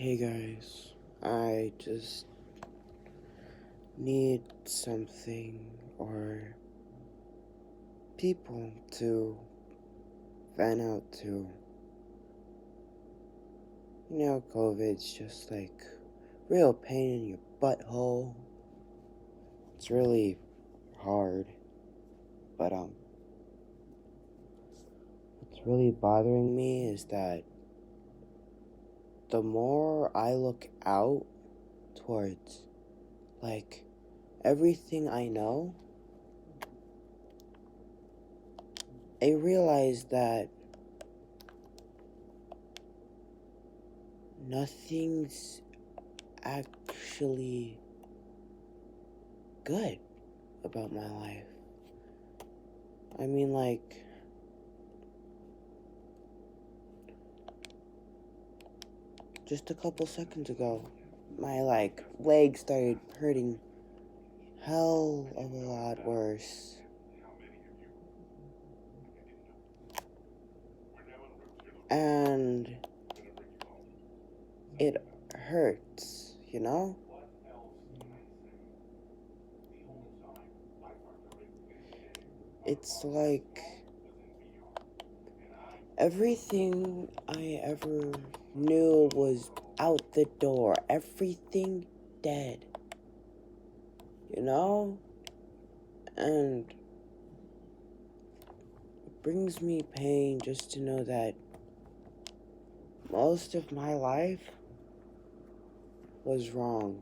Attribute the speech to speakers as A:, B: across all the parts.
A: Hey guys, I just need something or people to vent out to. COVID's just like real pain in your butthole. It's really hard, but what's really bothering me is that the more I look out towards like everything I know, I realize that nothing's actually good about my life. I mean, like, just a couple seconds ago, my, leg started hurting hell of a lot worse. And it hurts, you know? It's like everything I ever knew was out the door. Everything dead. You know? And it brings me pain just to know that most of my life was wrong.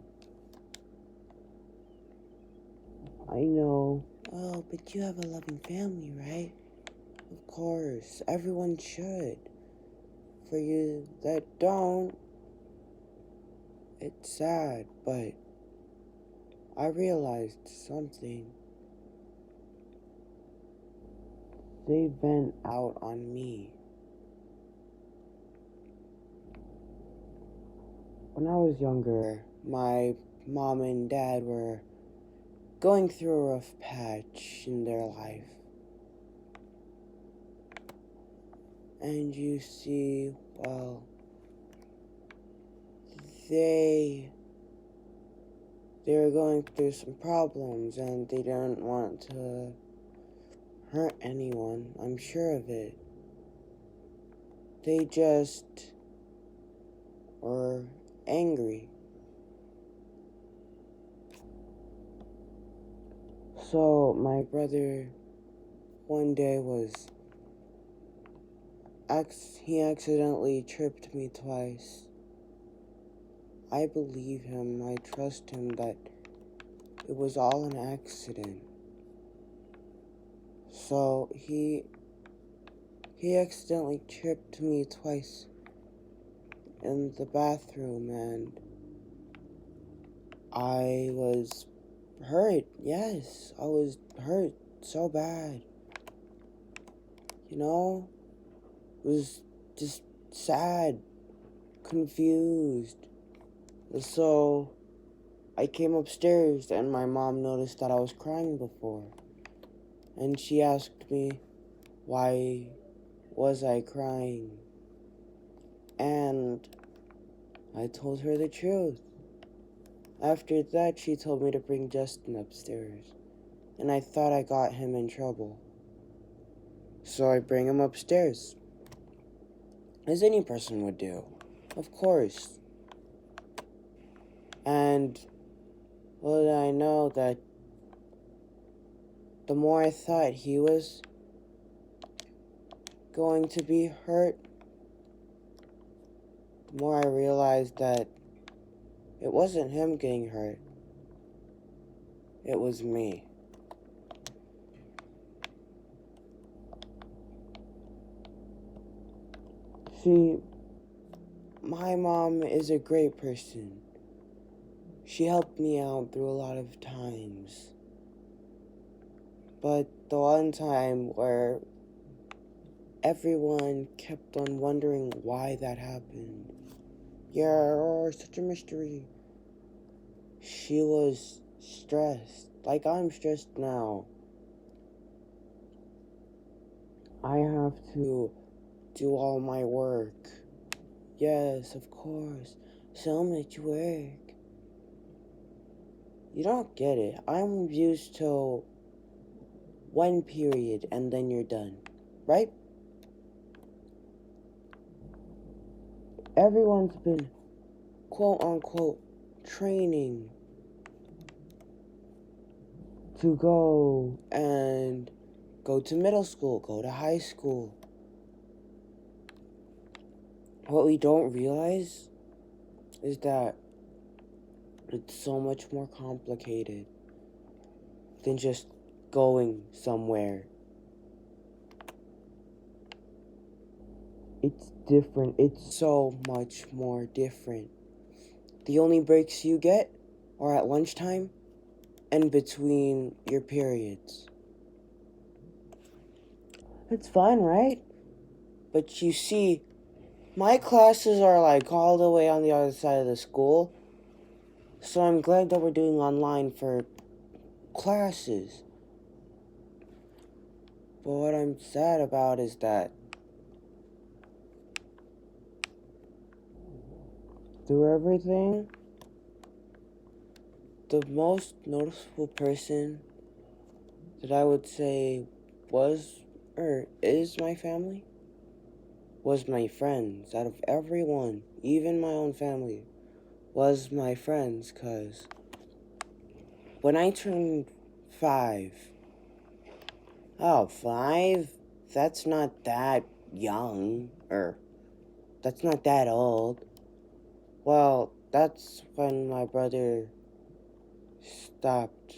A: I know. Oh, but you have a loving family, right? Of course, everyone should. For you that don't, it's sad, but I realized something. They vent out on me. When I was younger, my mom and dad were going through a rough patch in their life. And you see, well, they were going through some problems and they didn't want to hurt anyone. I'm sure of it. They just were angry. So my brother one day he accidentally tripped me twice. I believe him, I trust him that it was all an accident. So he accidentally tripped me twice in the bathroom and I was hurt. Yes, I was hurt so bad. You know? It was just sad, confused. So I came upstairs and my mom noticed that I was crying before. And she asked me, why was I crying? And I told her the truth. After that, she told me to bring Justin upstairs. And I thought I got him in trouble. So I bring him upstairs. As any person would do. Of course. And little did I know that the more I thought he was going to be hurt, the more I realized that it wasn't him getting hurt. It was me. See, my mom is a great person. She helped me out through a lot of times. But the one time where everyone kept on wondering why that happened. Yeah, such a mystery. She was stressed, like I'm stressed now. I have to do all my work. Yes, of course. So much work. You don't get it. I'm used to one period and then you're done, right? Everyone's been quote unquote training to go to middle school, go to high school. What we don't realize is that it's so much more complicated than just going somewhere. It's different. It's so much more different. The only breaks you get are at lunchtime and between your periods. It's fine, right? But you see, my classes are like all the way on the other side of the school, so I'm glad that we're doing online for classes. But what I'm sad about is that through everything, the most noticeable person that I would say was or is my family was my friends. Out of everyone, even my own family, was my friends, cause when I turned 5, oh, 5? That's not that young, or that's not that old. Well, that's when my brother stopped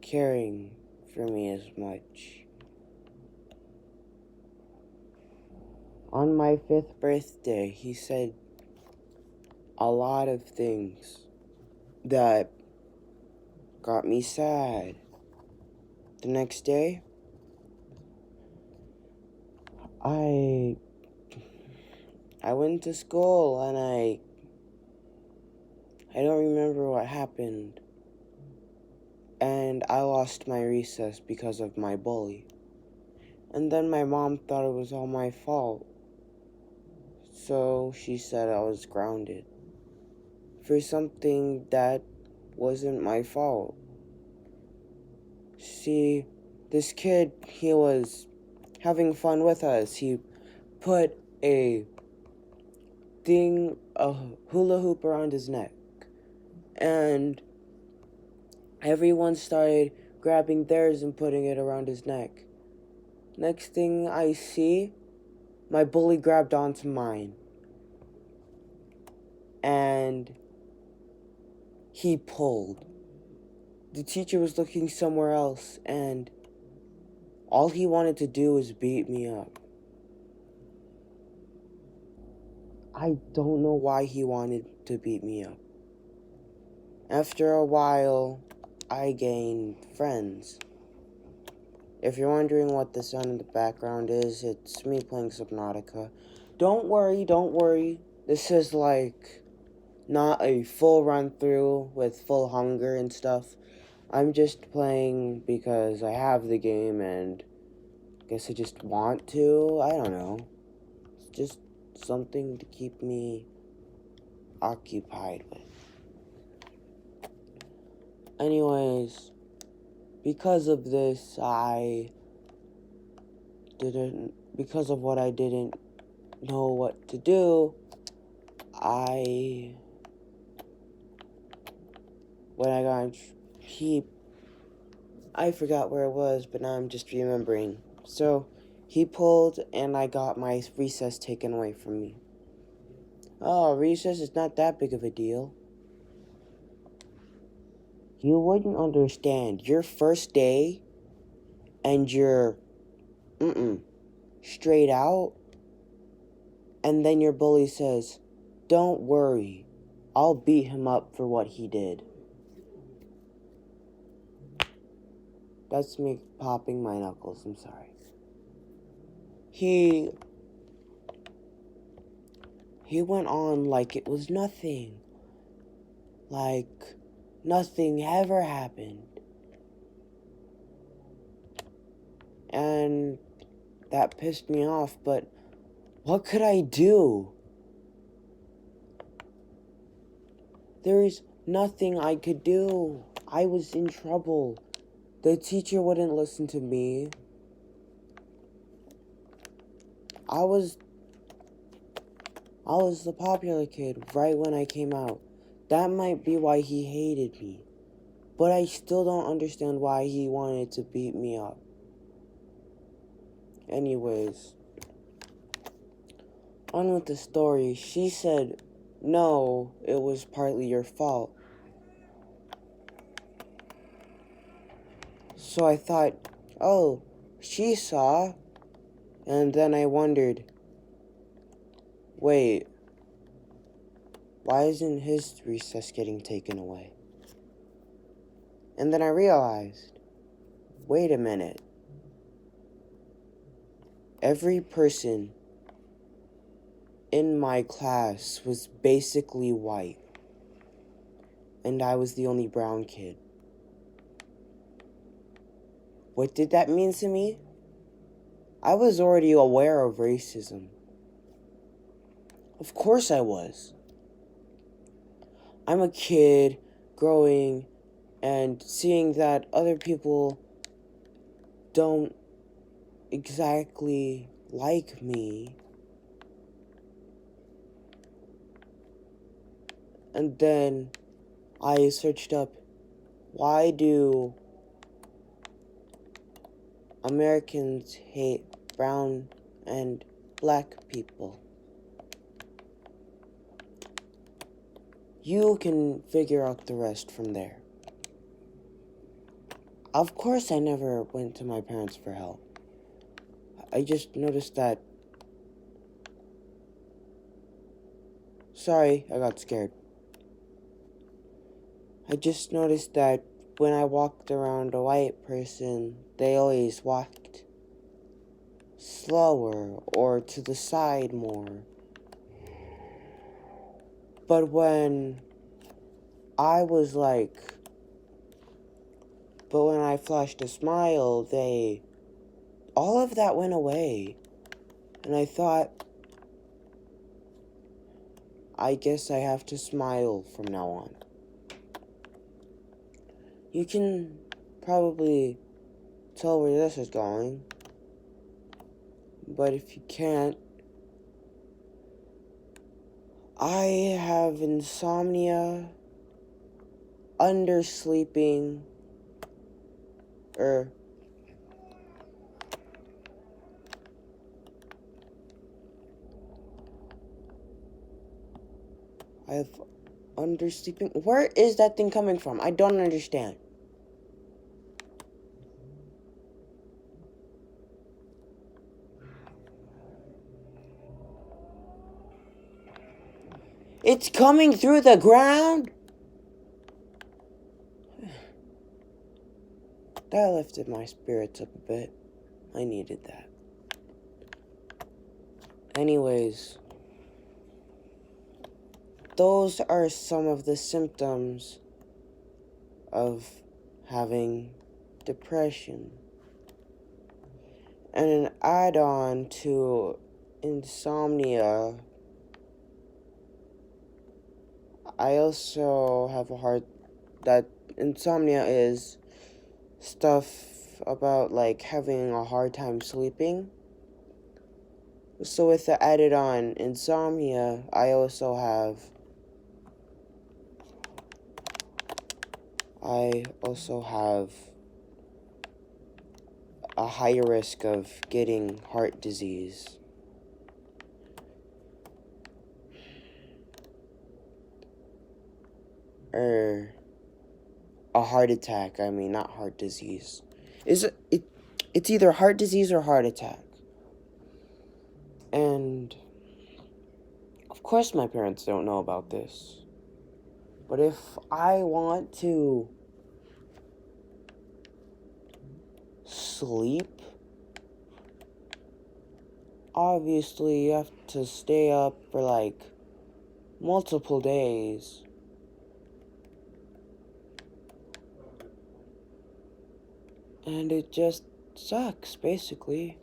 A: caring for me as much. On my 5th birthday, he said a lot of things that got me sad. The next day, I went to school and I don't remember what happened. And I lost my recess because of my bully. And then my mom thought it was all my fault. So she said I was grounded for something that wasn't my fault. See, this kid, he was having fun with us. He put a hula hoop around his neck. And everyone started grabbing theirs and putting it around his neck. Next thing I see, my bully grabbed onto mine. And he pulled. The teacher was looking somewhere else, and all he wanted to do was beat me up. I don't know why he wanted to beat me up. After a while, I gained friends. If you're wondering what the sound in the background is, it's me playing Subnautica. Don't worry. This is like not a full run through with full hunger and stuff. I'm just playing because I have the game and I guess I just want to. I don't know. It's just something to keep me occupied with. Anyways, because of this, because of what I didn't know what to do, when I got I forgot where it was, but now I'm just remembering. So, he pulled and I got my recess taken away from me. Oh, recess is not that big of a deal. You wouldn't understand. Your first day and you're straight out, and then your bully says, "Don't worry, I'll beat him up for what he did." That's me popping my knuckles, I'm sorry. He went on like it was nothing. Like nothing ever happened. And that pissed me off, but what could I do? There is nothing I could do. I was in trouble. The teacher wouldn't listen to me. I was the popular kid right when I came out. That might be why he hated me. But I still don't understand why he wanted to beat me up. Anyways, on with the story. She said, no, it was partly your fault. So I thought, oh, she saw. And then I wondered, wait, why isn't his recess getting taken away? And then I realized, wait a minute. Every person in my class was basically white, and I was the only brown kid. What did that mean to me? I was already aware of racism. Of course I was. I'm a kid growing and seeing that other people don't exactly like me. And then I searched up, why do Americans hate brown and black people? You can figure out the rest from there. Of course I never went to my parents for help. I just noticed that... Sorry, I got scared. I just noticed that when I walked around a white person, they always walked slower or to the side more. But when I flashed a smile, all of that went away. And I thought, I guess I have to smile from now on. You can probably tell where this is going, but if you can't, I have insomnia, undersleeping, I have undersleeping. Where is that thing coming from? I don't understand. It's coming through the ground? That lifted my spirits up a bit. I needed that. Anyways, those are some of the symptoms of having depression. And an add-on to insomnia, I also have that insomnia is stuff about like having a hard time sleeping. So with the added on insomnia, I also have a higher risk of getting heart disease. A heart attack, not heart disease. It's either heart disease or heart attack. And of course my parents don't know about this. But if I want to sleep, obviously you have to stay up for like multiple days. And it just sucks, basically.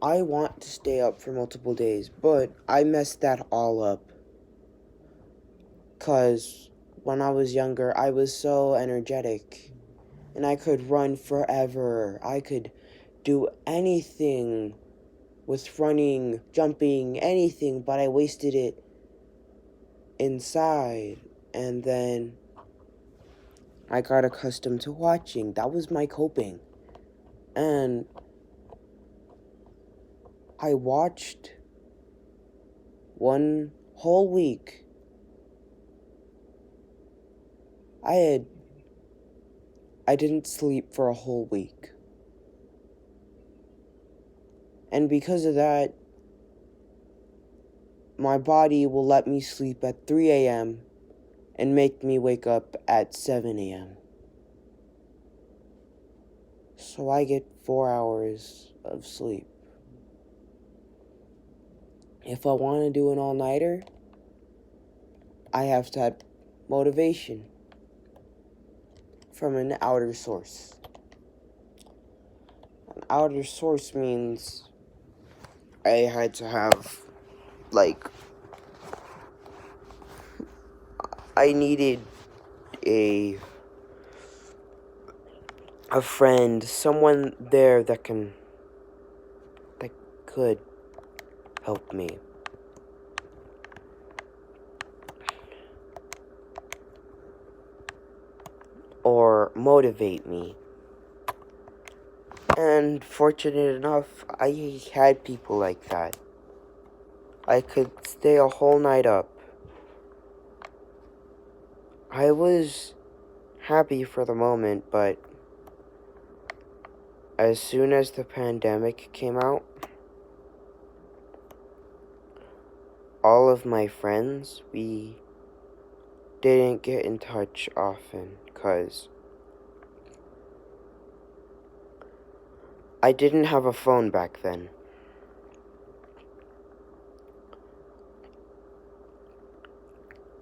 A: I want to stay up for multiple days, but I messed that all up. Because when I was younger, I was so energetic. And I could run forever. I could do anything with running, jumping, anything, but I wasted it inside. And then I got accustomed to watching. That was my coping. And I watched one whole week. I didn't sleep for a whole week. And because of that, my body will let me sleep at 3 a.m. and make me wake up at 7 a.m. So I get 4 hours of sleep. If I want to do an all-nighter, I have to have motivation from an outer source. An outer source means I had to have, I needed a friend, someone there that could help me. Or motivate me. And fortunate enough, I had people like that. I could stay a whole night up. I was happy for the moment, but as soon as the pandemic came out, all of my friends, we didn't get in touch often, because I didn't have a phone back then.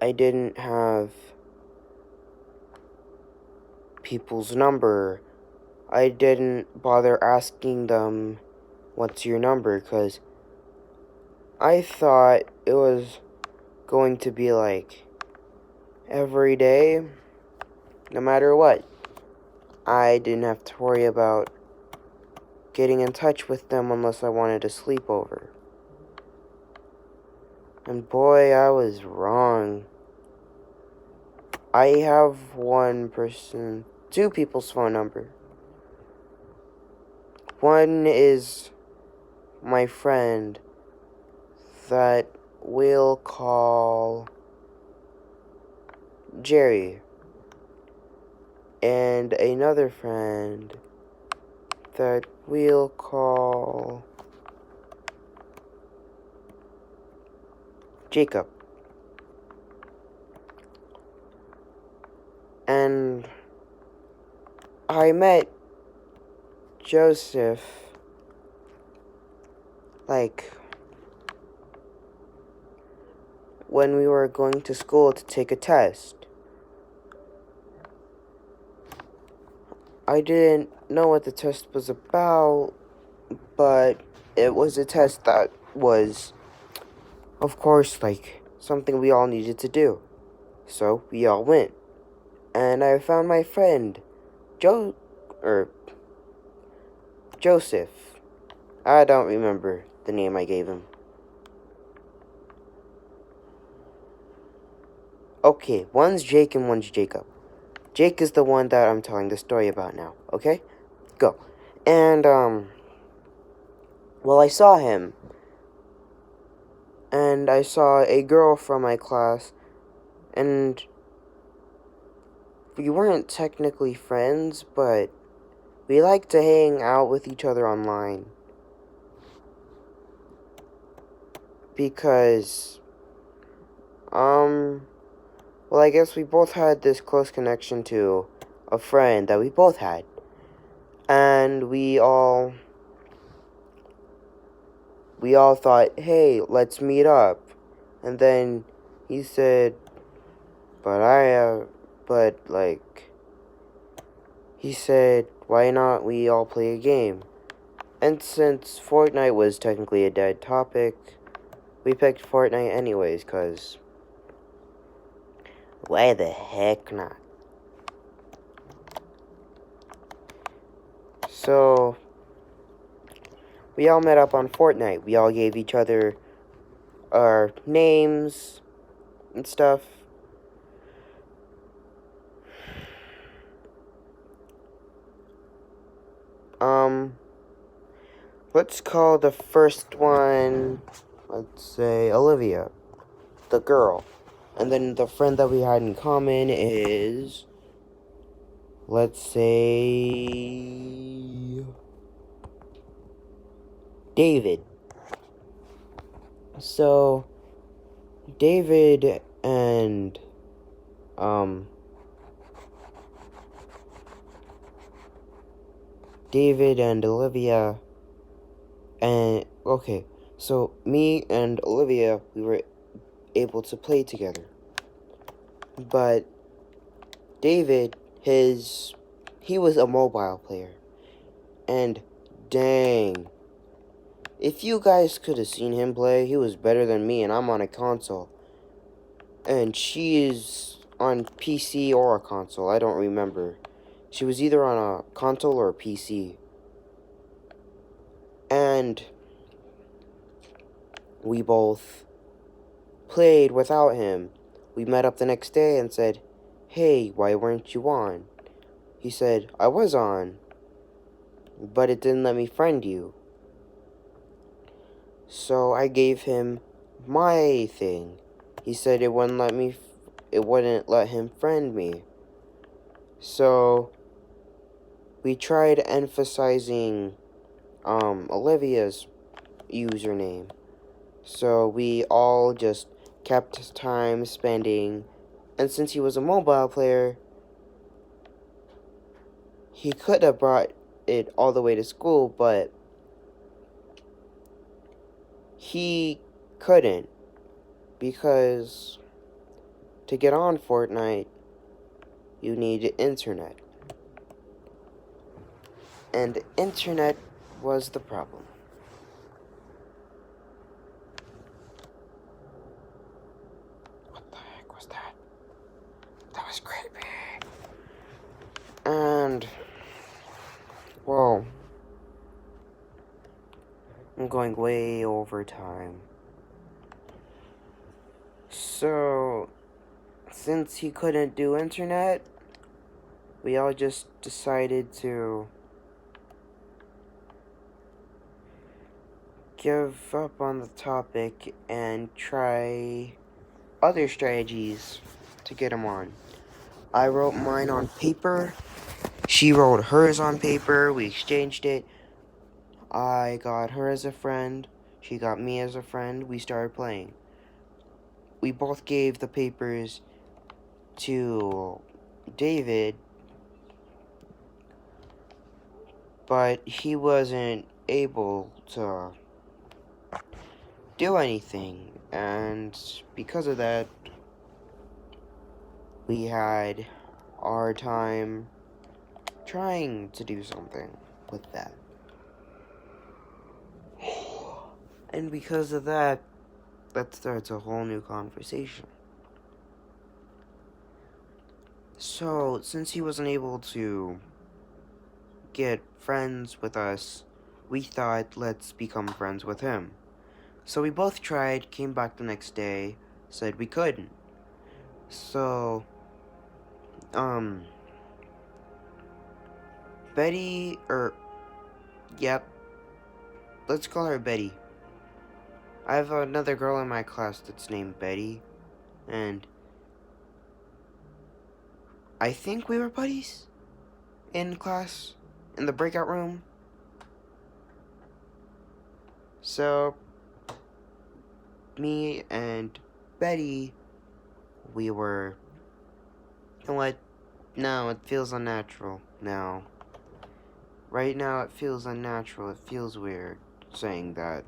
A: I didn't have people's number. I didn't bother asking them, what's your number, because I thought it was going to be like every day, no matter what. I didn't have to worry about getting in touch with them unless I wanted a sleepover. And boy, I was wrong. I have two people's phone number. One is my friend that we'll call Jerry. And another friend that we'll call Jacob. And I met Joseph when we were going to school to take a test. I didn't know what the test was about, but it was a test that was, of course, something we all needed to do. So we all went. And I found my friend, Joseph. I don't remember the name I gave him. Okay, one's Jake and one's Jacob. Jake is the one that I'm telling the story about now, okay? Go. And, well, I saw him. And I saw a girl from my class, and we weren't technically friends, but we liked to hang out with each other online. Because, well, I guess we both had this close connection to a friend that we both had. And we all thought, hey, let's meet up. And then he said, he said, why not we all play a game? And since Fortnite was technically a dead topic, we picked Fortnite anyways, because why the heck not? So, we all met up on Fortnite. We all gave each other our names and stuff. Let's call the first one, let's say, Olivia, the girl. And then the friend that we had in common is, let's say, David. So, David and, Olivia, and, okay, so me and Olivia, we were able to play together. But David, he was a mobile player. And dang, if you guys could have seen him play, he was better than me, and I'm on a console. And she is on PC or a console, I don't remember. She was either on a console or a PC. And we both played without him. We met up the next day and said, "Hey, why weren't you on?" He said, "I was on, but it didn't let me friend you." So I gave him my thing. He said it wouldn't let him friend me. So we tried emphasizing Olivia's username. So we all just kept time spending, and since he was a mobile player, he could have brought it all the way to school, but he couldn't, because to get on Fortnite, you need internet. And internet was the problem. What the heck was that? That was creepy. And, well, I'm going way over time. So, since he couldn't do internet, we all just decided to give up on the topic and try other strategies to get him on. I wrote mine on paper. She wrote hers on paper. We exchanged it. I got her as a friend. She got me as a friend. We started playing. We both gave the papers to David, but he wasn't able to do anything, and because of that, we had our time trying to do something with that. And because of that, that starts a whole new conversation. So, since he wasn't able to get friends with us, we thought, let's become friends with him. So we both tried, came back the next day, said we couldn't. So, Betty, yep, let's call her Betty. I have another girl in my class that's named Betty, and I think we were buddies in class, in the breakout room. So, me and Betty, we were, you know what, no, it feels unnatural now. Right now it feels unnatural, it feels weird saying that.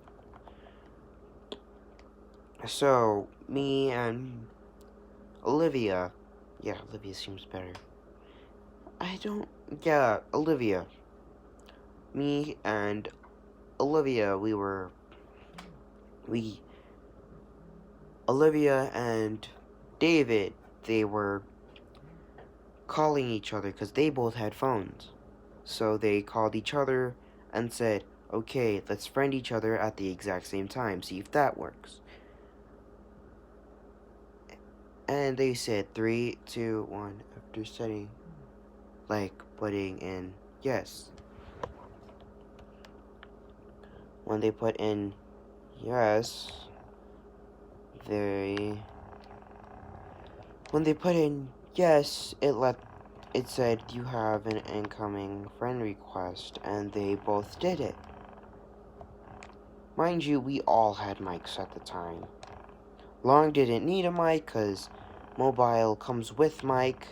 A: So, me and Olivia, yeah, Olivia seems better. Olivia. Me and Olivia, Olivia and David, they were calling each other because they both had phones. So they called each other and said, okay, let's friend each other at the exact same time, see if that works. And they said 3, 2, 1 after setting, like putting in yes. When they put in yes, when they put in yes, it said you have an incoming friend request, and they both did it. Mind you, we all had mics at the time. Long didn't need a mic because mobile comes with mic.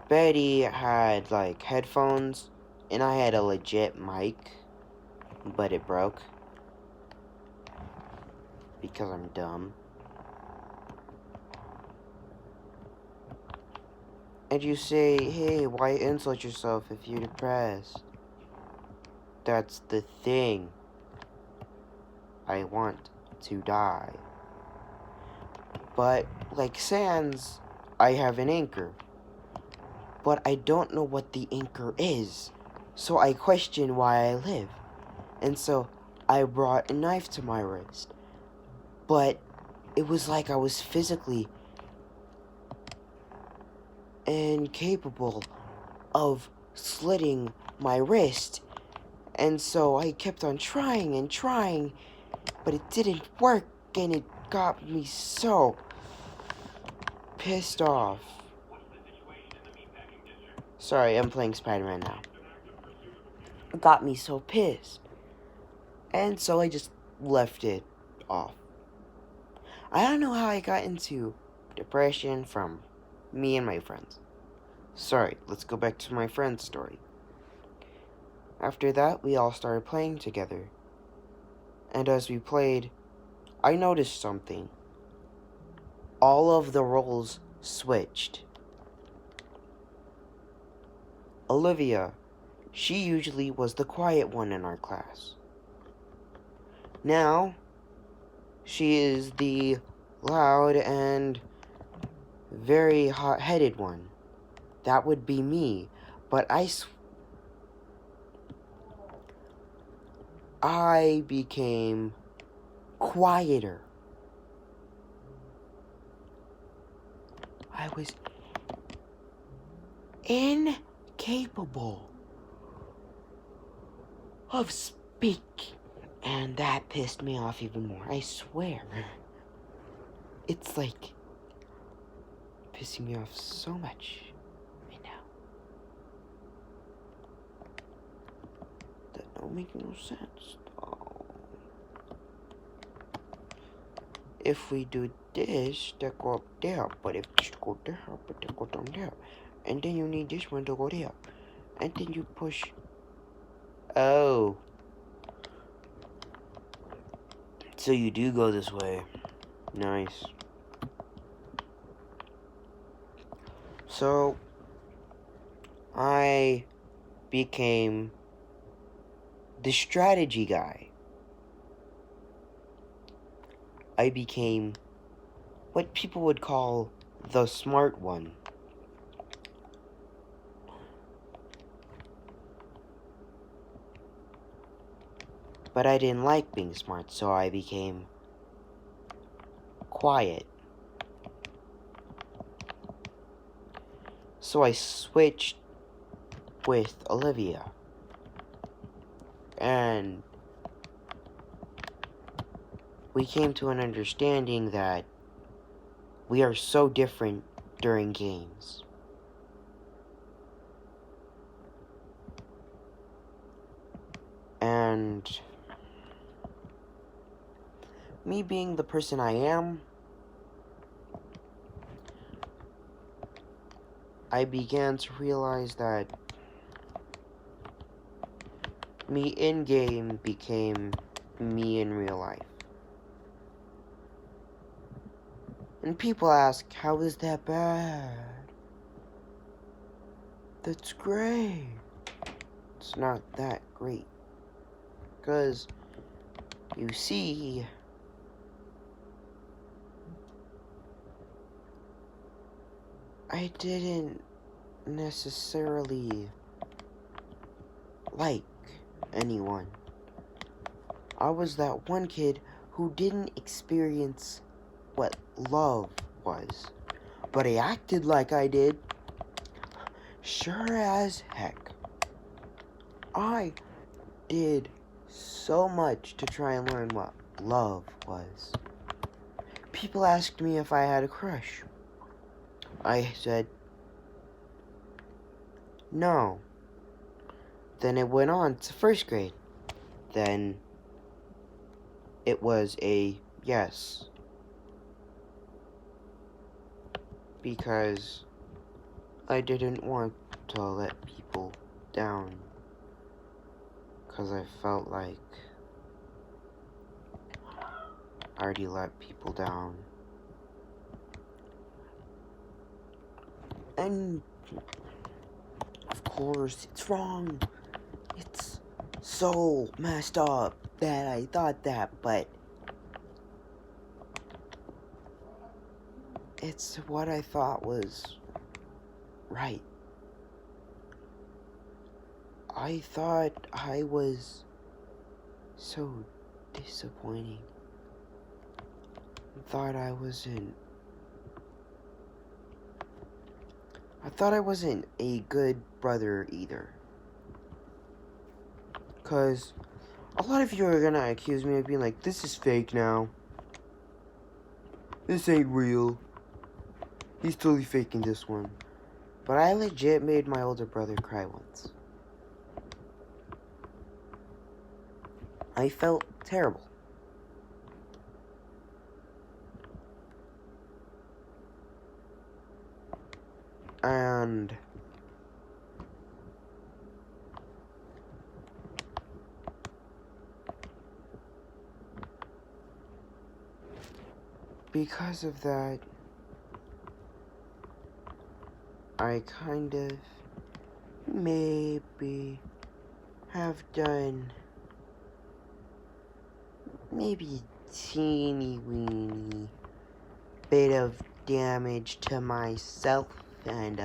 A: Betty had like headphones, and I had a legit mic, but it broke because I'm dumb. And you say, hey, why insult yourself if you're depressed? That's the thing. I want to die. But, like Sans, I have an anchor. But I don't know what the anchor is. So I question why I live. And so I brought a knife to my wrist. But it was like I was physically incapable of slitting my wrist. And so I kept on trying and trying, but it didn't work, and it got me so pissed off. Sorry, I'm playing Spider-Man now. It got me so pissed. And so I just left it off. I don't know how I got into depression from me and my friends. Sorry, let's go back to my friend's story. After that, we all started playing together. And as we played, I noticed something. All of the roles switched. Olivia, she usually was the quiet one in our class. Now, she is the loud and very hot-headed one. That would be me, but I became quieter. I was incapable of speaking, and that pissed me off even more. I swear. It's like pissing me off so much right now. That don't make no sense. Oh. If we do this, that go up there, but if this go there, but that go down there. And then you need this one to go there. And then you push. Oh. So you do go this way. Nice. So, I became the strategy guy. I became what people would call the smart one. But I didn't like being smart, so I became quiet. So I switched with Olivia. And we came to an understanding that we are so different during games. And me being the person I am, I began to realize that me in-game became me in real life. And people ask, how is that bad? That's great. It's not that great. Because, you see, I didn't necessarily like anyone. I was that one kid who didn't experience what love was. But I acted like I did. Sure as heck. I did so much to try and learn what love was. People asked me if I had a crush. I said, no. Then it went on to first grade. Then it was a yes. Because I didn't want to let people down. Because I felt like I already let people down. And of course, it's wrong. It's so messed up that I thought that, but it's what I thought was right. I thought I was so disappointing. I thought I wasn't a good brother either. 'Cause a lot of you are gonna accuse me of being like, this is fake now. This ain't real. He's totally faking this one. But I legit made my older brother cry once. I felt terrible. And because of that, I kind of maybe have done maybe teeny weeny bit of damage to myself and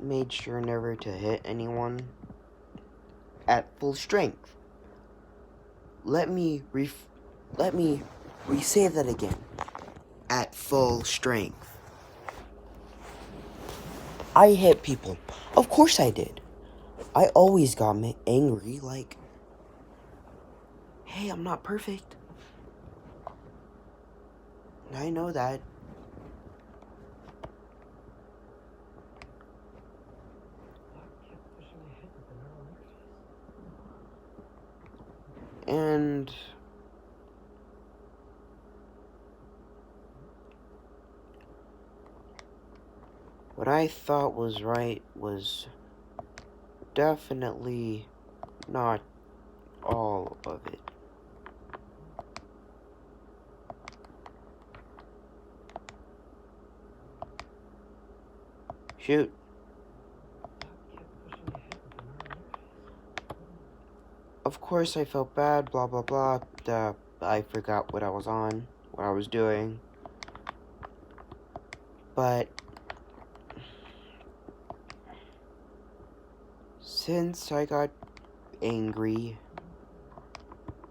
A: made sure never to hit anyone at full strength. Let me re-say that again. At full strength. I hit people. Of course I did. I always got angry, like, hey, I'm not perfect. I know that. And what I thought was right was definitely not all of it. Shoot. Of course I felt bad, blah blah blah. I forgot what I was on, what I was doing. But since I got angry,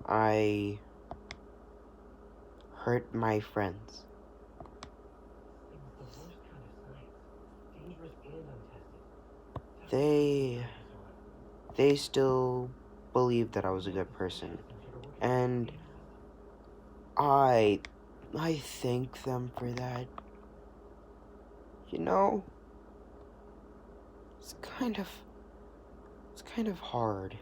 A: I hurt my friends. They still believed that I was a good person. And I thank them for that. You know, it's kind of hard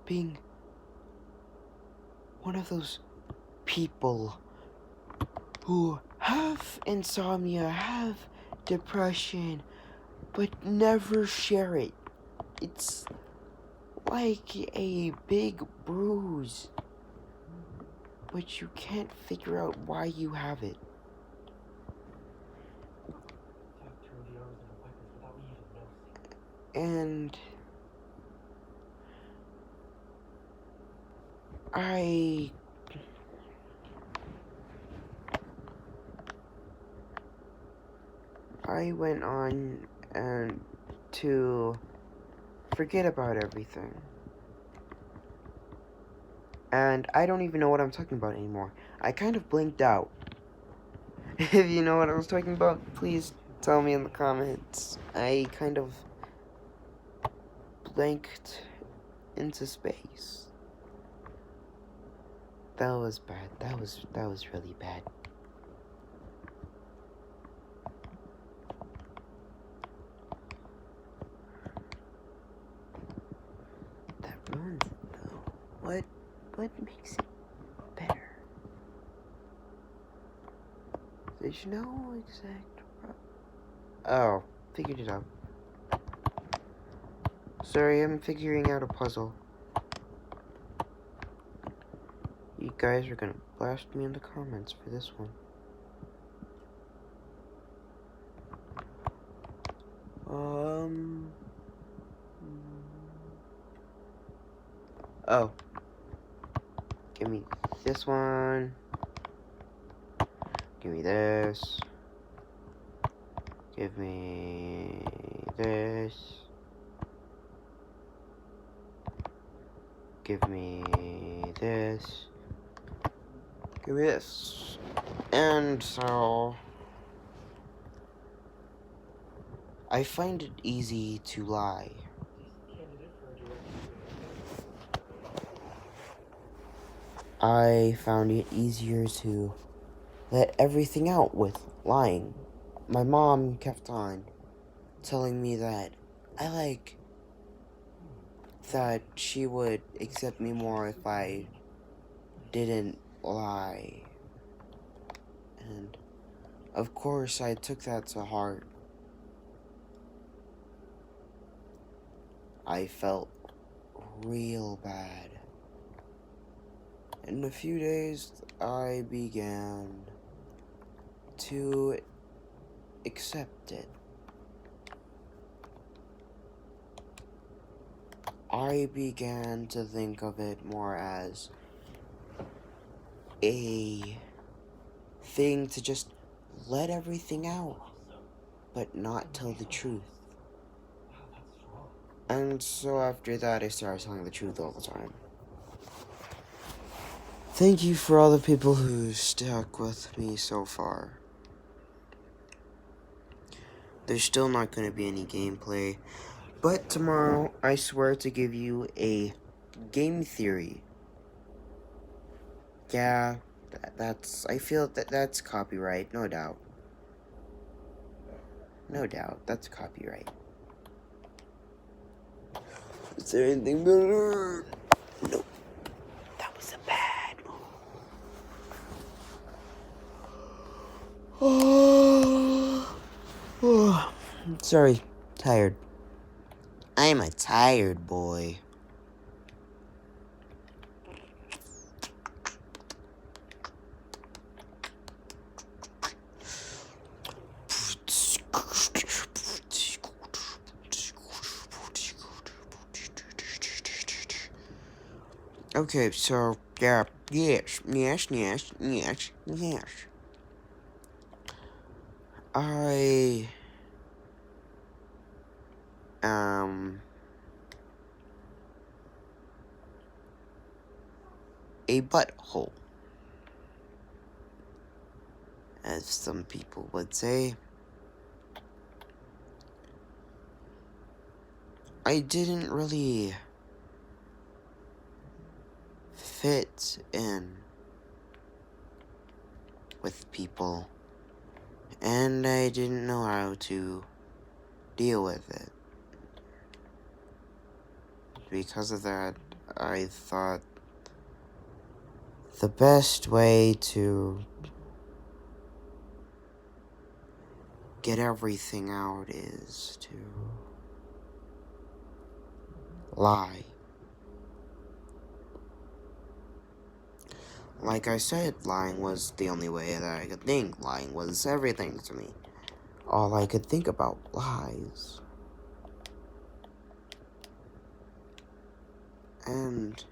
A: being one of those people who have insomnia, have depression, but never share it. It's like a big bruise but you can't figure out why you have it. And I went on and to forget about everything. And I don't even know what I'm talking about anymore. I kind of blinked out. If you know what I was talking about, please tell me in the comments. I kind of blanked into space. That was bad. That was really bad. That ruins it though. What makes it better? There's no exact Oh, figured it out. Sorry, I'm figuring out a puzzle. You guys are gonna blast me in the comments for this one. Oh. Give me this one. Give me this. Give me this. Give me this. Give me this. And so I find it easy to lie. I found it easier to let everything out with lying. My mom kept on telling me that that she would accept me more if I didn't lie. And of course I took that to heart. I felt real bad. In a few days, I began to accept it. I began to think of it more as a thing to just let everything out, but not tell the truth. And so after that, I started telling the truth all the time. Thank you for all the people who stuck with me so far. There's still not going to be any gameplay, but tomorrow I swear to give you a game theory. Yeah, I feel that's copyright, no doubt. No doubt, that's copyright. Is there anything better? Nope. That was a bad one. Sorry, tired. I'm a tired boy. Okay, so, yeah, yes. I am a butthole, as some people would say. I didn't really fit in with people, and I didn't know how to deal with it. Because of that, I thought the best way to get everything out is to lie. Like I said, lying was the only way that I could think. Lying was everything to me. All I could think about lies. And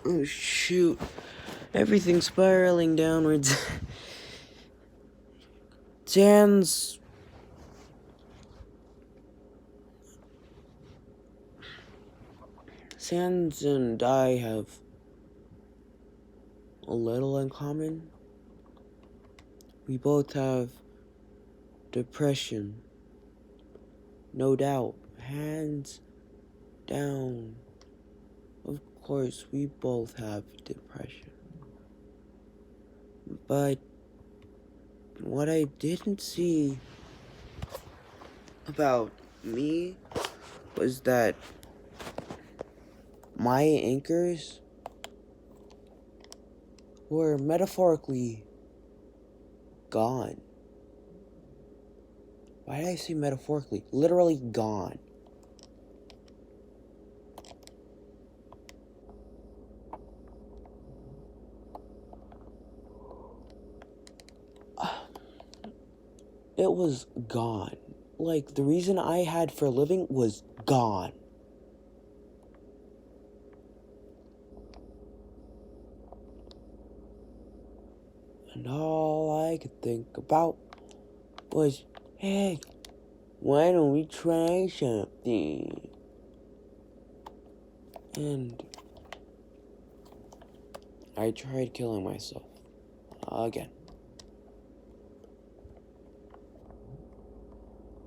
A: oh shoot, everything's spiraling downwards. Sans and I have a little in common. We both have depression. No doubt. Hands down. Of course, we both have depression. But what I didn't see about me was that my anchors were metaphorically gone. Why did I say metaphorically? Literally gone. It was gone. Like, the reason I had for a living was gone. And all I could think about was, hey, why don't we try something? And I tried killing myself. Again.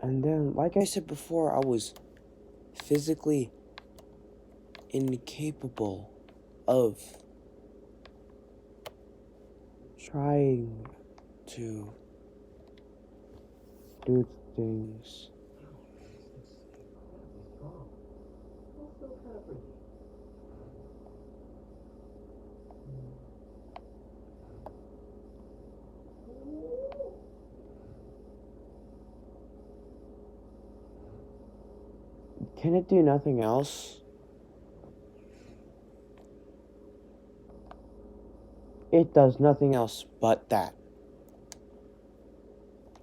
A: And then, like I said before, I was physically incapable of trying to do things. Can it do nothing else? It does nothing else but that.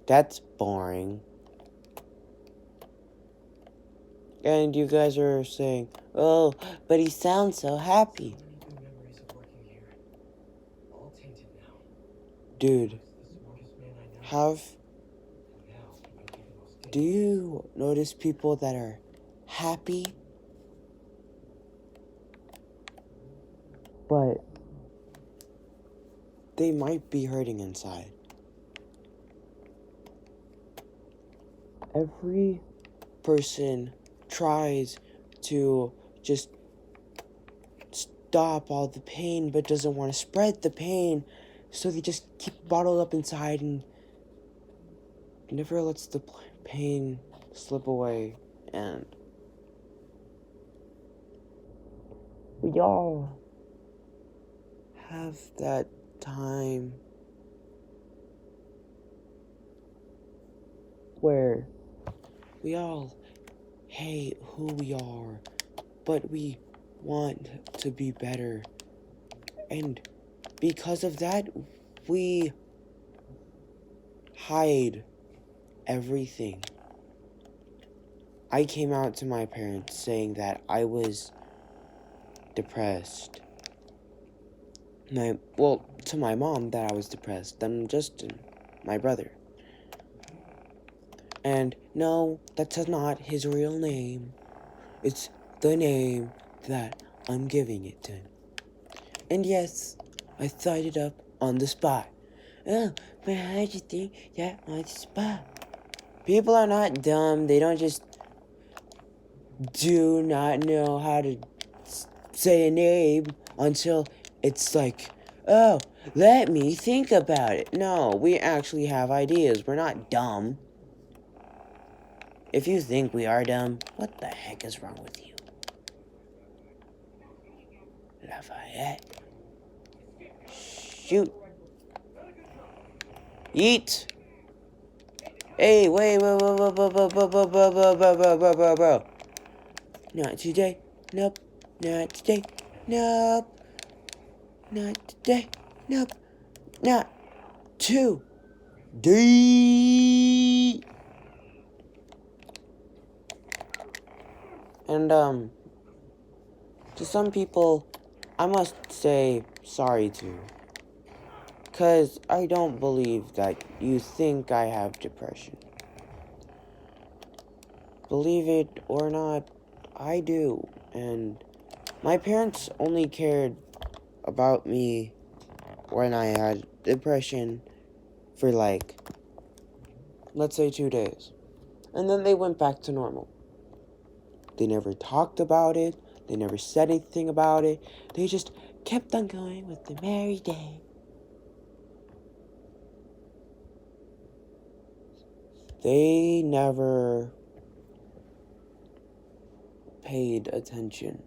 A: That's boring. And you guys are saying, oh, but he sounds so happy. Dude, do you notice people that are happy, but they might be hurting inside? Every person tries to just stop all the pain, but doesn't want to spread the pain, so they just keep bottled up inside and never lets the pain slip away. And we all have that time where we all hate who we are, but we want to be better. And because of that, we hide everything. I came out to my parents saying that I was depressed. To my mom that I was depressed. Then Justin, my brother. And no, that's not his real name. It's the name that I'm giving it to him. And yes, I thought it up on the spot. Oh, but how'd you think that on the spot? People are not dumb. They don't just do not know how to say a name until it's like, oh, let me think about it. No, we actually have ideas. We're not dumb. If you think we are dumb, what the heck is wrong with you? Lafayette. Shoot. Eat. Hey, wait, bro. Not today. Nope. Not today. Nope. Not today. Nope. Not today. And, to some people, I must say sorry to. Because I don't believe that you think I have depression. Believe it or not, I do. And my parents only cared about me when I had depression for like, let's say 2 days. And then they went back to normal. They never talked about it. They never said anything about it. They just kept on going with the merry day. They never paid attention.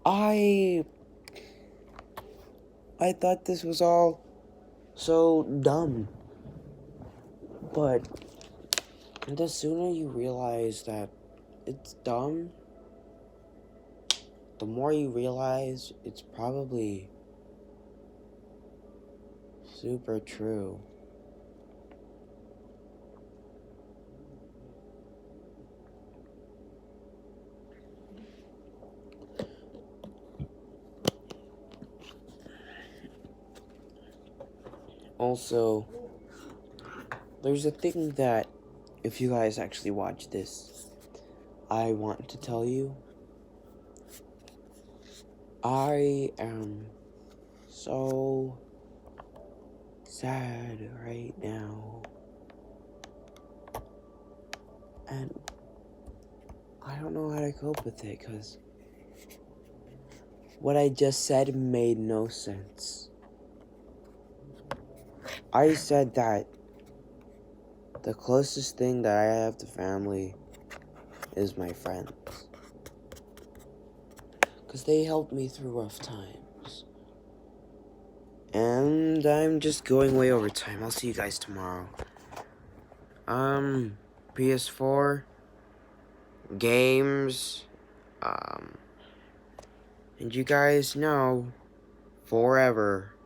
A: I thought this was all so dumb. But the sooner you realize that it's dumb, the more you realize it's probably super true. Also, there's a thing that, if you guys actually watch this, I want to tell you. I am so sad right now. And I don't know how to cope with it, because what I just said made no sense. I said that the closest thing that I have to family is my friends. Because they helped me through rough times. And I'm just going way over time. I'll see you guys tomorrow. PS4, games, and you guys know, forever.